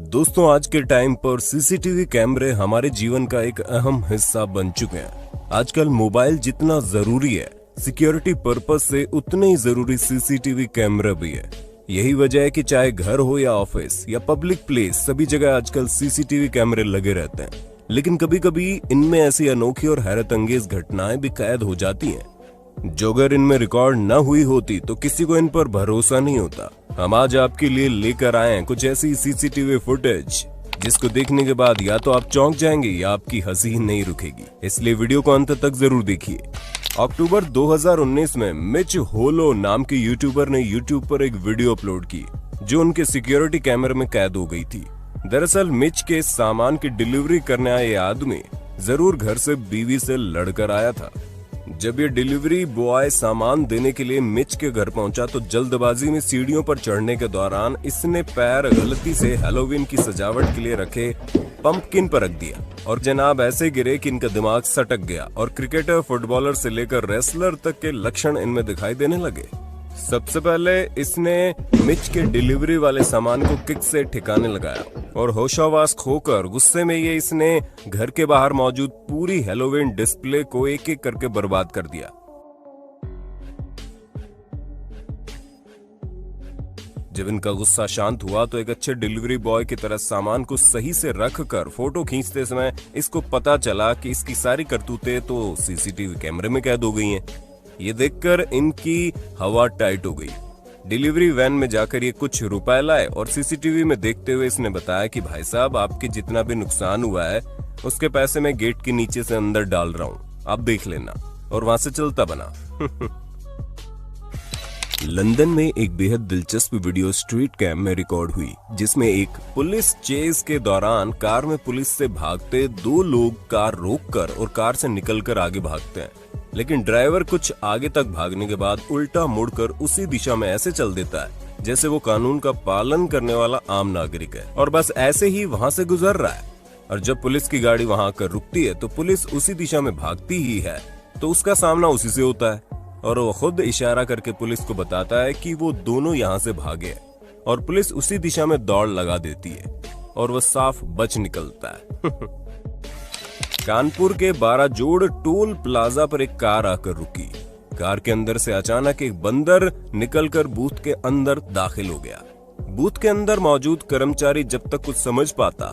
दोस्तों, आज के टाइम पर सीसीटीवी कैमरे हमारे जीवन का एक अहम हिस्सा बन चुके हैं। आजकल मोबाइल जितना जरूरी है, सिक्योरिटी पर्पस से उतने ही जरूरी सीसीटीवी कैमरा भी है। यही वजह है कि चाहे घर हो या ऑफिस या पब्लिक प्लेस, सभी जगह आजकल सीसीटीवी कैमरे लगे रहते हैं। लेकिन कभी कभी इनमें ऐसी अनोखी और हैरत अंगेज घटनाएं भी कैद हो जाती हैं, जो अगर इनमें रिकॉर्ड न हुई होती तो किसी को इन पर भरोसा नहीं होता। हम आज आपके लिए लेकर आए हैं कुछ ऐसी सीसीटीवी फुटेज जिसको देखने के बाद या तो आप चौंक जाएंगे या आपकी हंसी नहीं रुकेगी। इसलिए वीडियो को अंत तक जरूर देखिए। अक्टूबर 2019 में मिच होलो नाम के यूट्यूबर ने यूट्यूब पर एक वीडियो अपलोड की जो उनके सिक्योरिटी कैमरे में कैद हो गई थी। दरअसल मिच के सामान की डिलीवरी करने आए आदमी जरूर घर से बीवी से लड़कर आया था। जब ये डिलीवरी बॉय सामान देने के लिए मिच के घर पहुंचा तो जल्दबाजी में सीढ़ियों पर चढ़ने के दौरान इसने पैर गलती से हैलोवीन की सजावट के लिए रखे पंपकिन पर रख दिया और जनाब ऐसे गिरे कि इनका दिमाग सटक गया और क्रिकेटर, फुटबॉलर से लेकर रेसलर तक के लक्षण इनमें दिखाई देने लगे। सबसे पहले इसने मिच के डिलीवरी वाले सामान को किक से ठिकाने लगाया और होशावास खोकर गुस्से में इसने घर के बाहर मौजूद पूरी हैलोवीन डिस्प्ले को एक एक करके बर्बाद कर दिया। जब इनका गुस्सा शांत हुआ तो एक अच्छे डिलीवरी बॉय की तरह सामान को सही से रखकर फोटो खींचते समय इसको पता चला कि इसकी सारी करतूतें तो सीसीटीवी कैमरे में कैद हो गई हैं। ये देखकर इनकी हवा टाइट हो गई। डिलीवरी वैन में जाकर ये कुछ रुपए लाए और सीसीटीवी में देखते हुए इसने बताया कि भाई साहब, आपके जितना भी नुकसान हुआ है उसके पैसे मैं गेट के नीचे से अंदर डाल रहा हूँ, आप देख लेना। और वहां से चलता बना। लंदन में एक बेहद दिलचस्प वीडियो स्ट्रीट कैम में रिकॉर्ड हुई जिसमें एक पुलिस चेज के दौरान कार में पुलिस से भागते दो लोग कार रोककर और कार से निकलकर आगे भागते हैं, लेकिन ड्राइवर कुछ आगे तक भागने के बाद उल्टा मुड़कर उसी दिशा में ऐसे चल देता है जैसे वो कानून का पालन करने वाला आम नागरिक है और बस ऐसे ही वहां से गुजर रहा है। और जब पुलिस की गाड़ी वहां आकर रुकती है तो पुलिस उसी दिशा में भागती ही है, तो उसका सामना उसी से होता है और वो खुद इशारा करके पुलिस को बताता है कि वो दोनों यहाँ से भागे और पुलिस उसी दिशा में दौड़ लगा देती है और वो साफ बच निकलता है। कानपुर के 12 जोड़ टोल प्लाजा पर एक कार आकर रुकी। कार के अंदर से अचानक एक बंदर निकलकर बूथ के अंदर दाखिल हो गया। बूथ के अंदर मौजूद कर्मचारी जब तक कुछ समझ पाता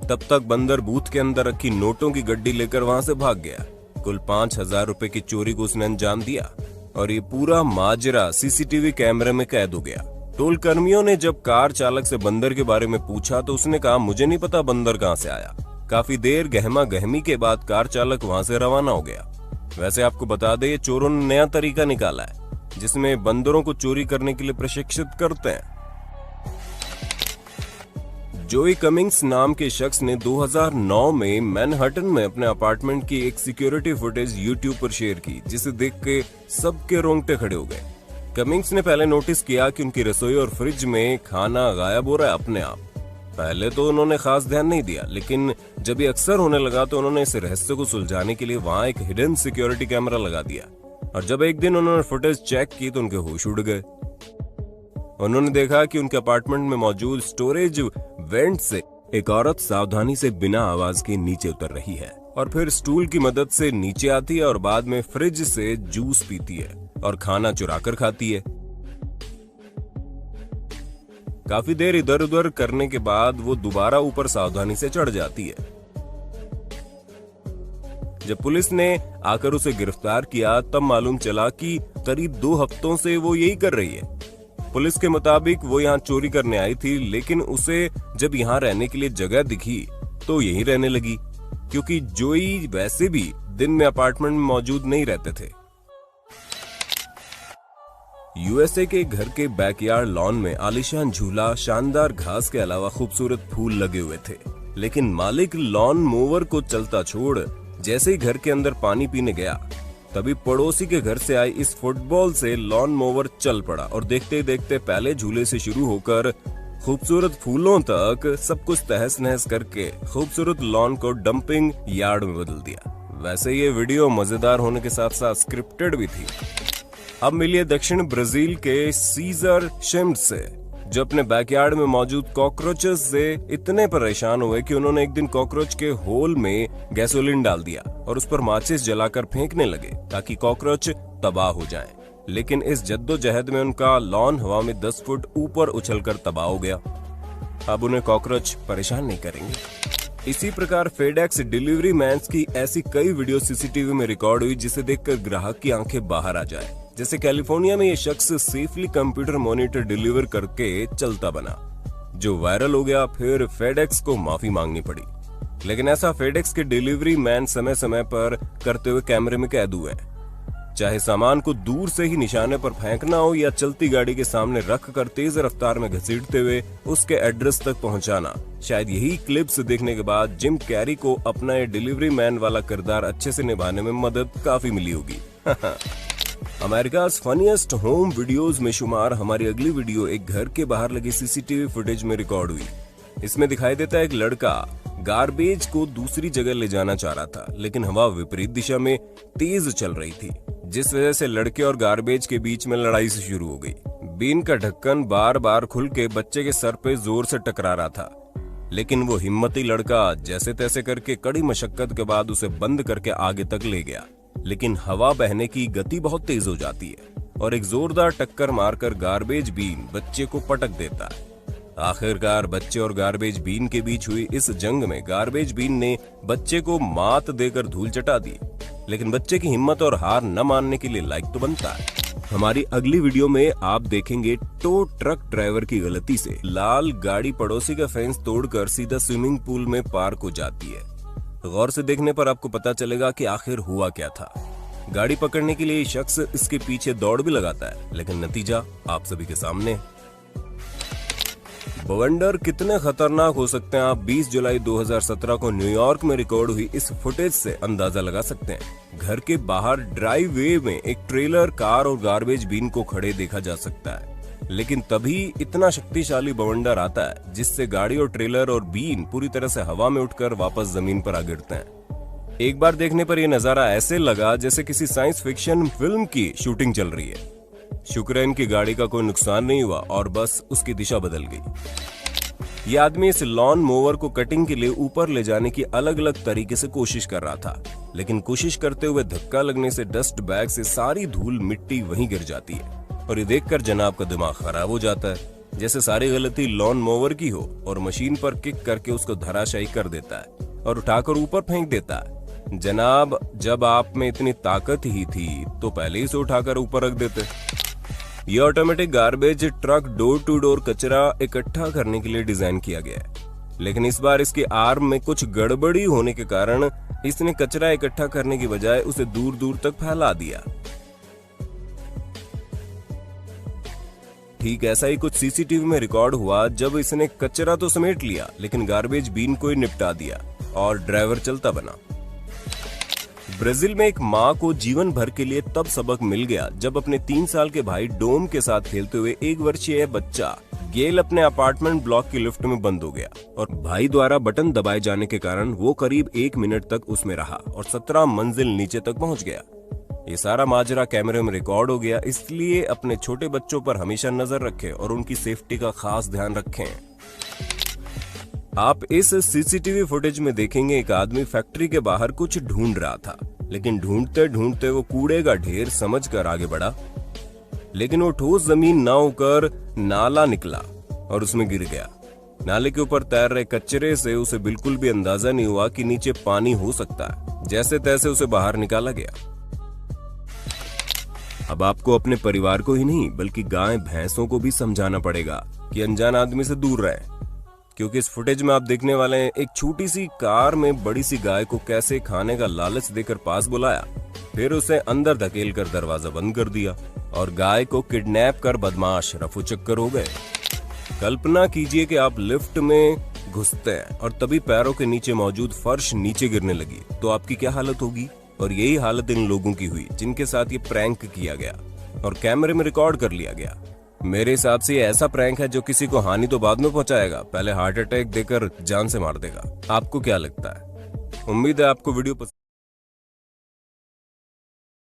तब तक बंदर बूथ के अंदर रखी नोटों की गड्डी लेकर वहां से भाग गया। कुल 5,000 रुपए की चोरी को उसने अंजाम दिया और ये पूरा माजरा सीसीटीवी कैमरे में कैद हो गया। टोल कर्मियों ने जब कार चालक से बंदर के बारे में पूछा तो उसने कहा, मुझे नहीं पता बंदर कहां से आया। काफी देर गहमा गहमी के बाद कार चालक वहां से रवाना हो गया। वैसे आपको बता दें, चोरों ने नया तरीका निकाला है जिसमें बंदरों को चोरी करने के लिए प्रशिक्षित करते हैं। जोई कमिंग्स नाम के शख्स ने 2009 में मैनहट्टन में अपने अपार्टमेंट की एक सिक्योरिटी फुटेज यूट्यूब पर शेयर की, जिसे देख के सबके रोंगटे खड़े हो गए। कमिंग्स ने पहले नोटिस किया कि उनकी रसोई और फ्रिज में खाना गायब हो रहा है अपने आप। पहले तो उन्होंने खास ध्यान नहीं दिया, लेकिन जब ये अक्सर होने लगा तो उन्होंने इस रहस्य को सुलझाने के लिए वहां एक हिडन सिक्योरिटी कैमरा लगा दिया। और जब एक दिन उन्होंने फुटेज चेक की तो उनके होश उड़ गए। उन्होंने देखा कि उनके अपार्टमेंट में मौजूद स्टोरेज वेंट से एक औरत सावधानी से बिना आवाज के नीचे उतर रही है और फिर स्टूल की मदद से नीचे आती है और बाद में फ्रिज से जूस पीती है और खाना चुराकर खाती है। काफी देर इधर उधर करने के बाद वो दोबारा ऊपर सावधानी से चढ़ जाती है। जब पुलिस ने आकर उसे गिरफ्तार किया तब मालूम चला कि करीब 2 हफ्तों से वो यही कर रही है। पुलिस के मुताबिक वो यहाँ चोरी करने आई थी, लेकिन उसे जब यहाँ रहने के लिए जगह दिखी तो यहीं रहने लगी, क्योंकि जोई वैसे भी दिन में अपार्टमेंट में मौजूद नहीं रहते थे। यूएसए के घर के बैकयार्ड लॉन में आलीशान झूला, शानदार घास के अलावा खूबसूरत फूल लगे हुए थे, लेकिन मालिक लॉन मोवर को चलता छोड़ जैसे ही घर के अंदर पानी पीने गया तभी पड़ोसी के घर से आई इस फुटबॉल से लॉन मोवर चल पड़ा और देखते देखते पहले झूले से शुरू होकर खूबसूरत फूलों तक सब कुछ तहस नहस करके खूबसूरत लॉन को डंपिंग यार्ड में बदल दिया। वैसे ये वीडियो मजेदार होने के साथ साथ स्क्रिप्टेड भी थी। अब मिलिए दक्षिण ब्राजील के सीजर शिम्स से। जो अपने बैकयार्ड में मौजूद कॉकरोचेस से इतने परेशान हुए कि उन्होंने एक दिन कॉकरोच के होल में गैसोलीन डाल दिया और उस पर माचिस जलाकर फेंकने लगे ताकि कॉकरोच तबाह हो जाएं। लेकिन इस जद्दोजहद में उनका लॉन हवा में 10 फुट ऊपर उछलकर तबाह हो गया। अब उन्हें कॉकरोच परेशान नहीं करेंगे। इसी प्रकार फेडेक्स डिलीवरी मैन्स की ऐसी कई वीडियो सीसीटीवी में रिकॉर्ड हुई जिसे देखकर ग्राहक की आंखें बाहर आ जाए। जैसे कैलिफोर्निया में ये शख्स सेफली कंप्यूटर मॉनिटर डिलीवर करके चलता बना, जो वायरल हो गया। फिर फेडेक्स को माफी मांगनी पड़ी, लेकिन ऐसा फेडेक्स के डिलीवरी मैन समय समय पर करते हुए कैमरे में कैद हुए। चाहे सामान को दूर से ही निशाने पर फेंकना हो या चलती गाड़ी के सामने रख कर तेज रफ्तार में घसीटते हुए उसके एड्रेस तक पहुंचाना। शायद यही क्लिप्स देखने के बाद जिम कैरी को अपना ये डिलीवरी मैन वाला किरदार अच्छे से निभाने में मदद काफी मिली होगी। अमेरिका फनीएस्ट होम वीडियोस में शुमार हमारी अगली वीडियो एक घर के बाहर लगी सीसीटीवी फुटेज में रिकॉर्ड हुई। इसमें दिखाई देता है एक लड़का गार्बेज को दूसरी जगह ले जाना चाह रहा था, लेकिन हवा विपरीत दिशा में तेज चल रही थी, जिस वजह से लड़के और गार्बेज के बीच में लड़ाई से शुरू हो गई। बीन का ढक्कन बार बार खुल के बच्चे के सर पे जोर से टकरा रहा था, लेकिन वो हिम्मती लड़का जैसे तैसे करके कड़ी मशक्कत के बाद उसे बंद करके आगे तक ले गया। लेकिन हवा बहने की गति बहुत तेज हो जाती है और एक जोरदार टक्कर मारकर गार्बेज बीन बच्चे को पटक देता है। आखिरकार बच्चे और गार्बेज बीन के बीच हुई इस जंग में गार्बेज बीन ने बच्चे को मात देकर धूल चटा दी, लेकिन बच्चे की हिम्मत और हार न मानने के लिए लाइक तो बनता है। हमारी अगली वीडियो में आप देखेंगे टो ट्रक ड्राइवर की गलती से लाल गाड़ी पड़ोसी का फेंस तोड़कर सीधा स्विमिंग पूल में पार्क हो जाती है। गौर से देखने पर आपको पता चलेगा कि आखिर हुआ क्या था। गाड़ी पकड़ने के लिए शख्स इसके पीछे दौड़ भी लगाता है, लेकिन नतीजा आप सभी के सामने है। बवंडर कितने खतरनाक हो सकते हैं आप 20 जुलाई 2017 को न्यूयॉर्क में रिकॉर्ड हुई इस फुटेज से अंदाजा लगा सकते हैं। घर के बाहर ड्राइव वे में एक ट्रेलर, कार और गार्बेज बीन को खड़े देखा जा सकता है, लेकिन तभी इतना शक्तिशाली बवंडर आता है जिससे गाड़ी और ट्रेलर और बीन पूरी तरह से हवा में उठकर वापस जमीन पर आ गिरते हैं। एक बार देखने पर यह नजारा ऐसे लगा जैसे किसी साइंस फिक्शन फिल्म की शूटिंग चल रही है। शुक्र है इनकी गाड़ी का कोई नुकसान नहीं हुआ और बस उसकी दिशा बदल गई। यह आदमी इस लॉन मोवर को कटिंग के लिए ऊपर ले जाने की अलग अलग तरीके से कोशिश कर रहा था, लेकिन कोशिश करते हुए धक्का लगने से डस्ट बैग से सारी धूल मिट्टी वहीं गिर जाती है और ये देखकर जनाब का दिमाग खराब हो जाता है, जैसे सारी गलती लॉन मोवर की हो और मशीन पर किक करके उसको धराशायी कर देता है और उठाकर ऊपर फेंक देता है। जनाब, जब आप में इतनी ताकत ही थी तो पहले ही से उठाकर ऊपर रख देते। यह automatic garbage truck door to door कचरा इकट्ठा करने के लिए डिजाइन किया गया है, लेकिन इस बार इसके आर्म में कुछ गड़बड़ी होने के कारण इसने कचरा इकट्ठा करने की बजाय उसे दूर दूर तक फैला दिया। ठीक ऐसा ही कुछ सीसीटीवी में रिकॉर्ड हुआ जब इसने कचरा तो समेट लिया, लेकिन गार्बेज बीन को ही निपटा दिया और ड्राइवर चलता बना। ब्राजील में एक माँ को जीवन भर के लिए तब सबक मिल गया जब अपने 3 साल के भाई डोम के साथ खेलते हुए 1 वर्षीय बच्चा गेल अपने अपार्टमेंट ब्लॉक की लिफ्ट में बंद हो गया और भाई द्वारा बटन दबाए जाने के कारण वो करीब 1 मिनट तक उसमें रहा और 17 मंजिल नीचे तक पहुंच गया। ये सारा माजरा कैमरे में रिकॉर्ड हो गया, इसलिए अपने छोटे बच्चों पर हमेशा नजर रखें और उनकी सेफ्टी का खास ध्यान रखें। आप इस सीसीटीवी फुटेज में देखेंगे एक आदमी फैक्ट्री के बाहर कुछ ढूंढ रहा था, लेकिन ढूंढते ढूंढते वो कूड़े का ढेर समझकर आगे बढ़ा, लेकिन वो ठोस जमीन ना होकर नाला निकला और उसमें गिर गया। नाले के ऊपर तैर रहे कचरे से उसे बिल्कुल भी अंदाजा नहीं हुआ कि नीचे पानी हो सकता है। जैसे तैसे उसे बाहर निकाला गया। अब आपको अपने परिवार को ही नहीं बल्कि गाय भैंसों को भी समझाना पड़ेगा कि अनजान आदमी से दूर रहे, क्योंकि इस फुटेज में आप देखने वाले हैं एक छोटी सी कार में बड़ी सी गाय को कैसे खाने का लालच देकर पास बुलाया, फिर उसे अंदर धकेल कर दरवाजा बंद कर दिया और गाय को किडनैप कर बदमाश रफू चक्कर हो गए। कल्पना कीजिए कि आप लिफ्ट में घुसते हैं और तभी पैरों के नीचे मौजूद फर्श नीचे गिरने लगी, तो आपकी क्या हालत होगी। और यही हालत इन लोगों की हुई जिनके साथ ये प्रैंक किया गया और कैमरे में रिकॉर्ड कर लिया गया। मेरे हिसाब से ये ऐसा प्रैंक है जो किसी को हानि तो बाद में पहुंचाएगा, पहले हार्ट अटैक देकर जान से मार देगा। आपको क्या लगता है? उम्मीद है आपको वीडियो पसंद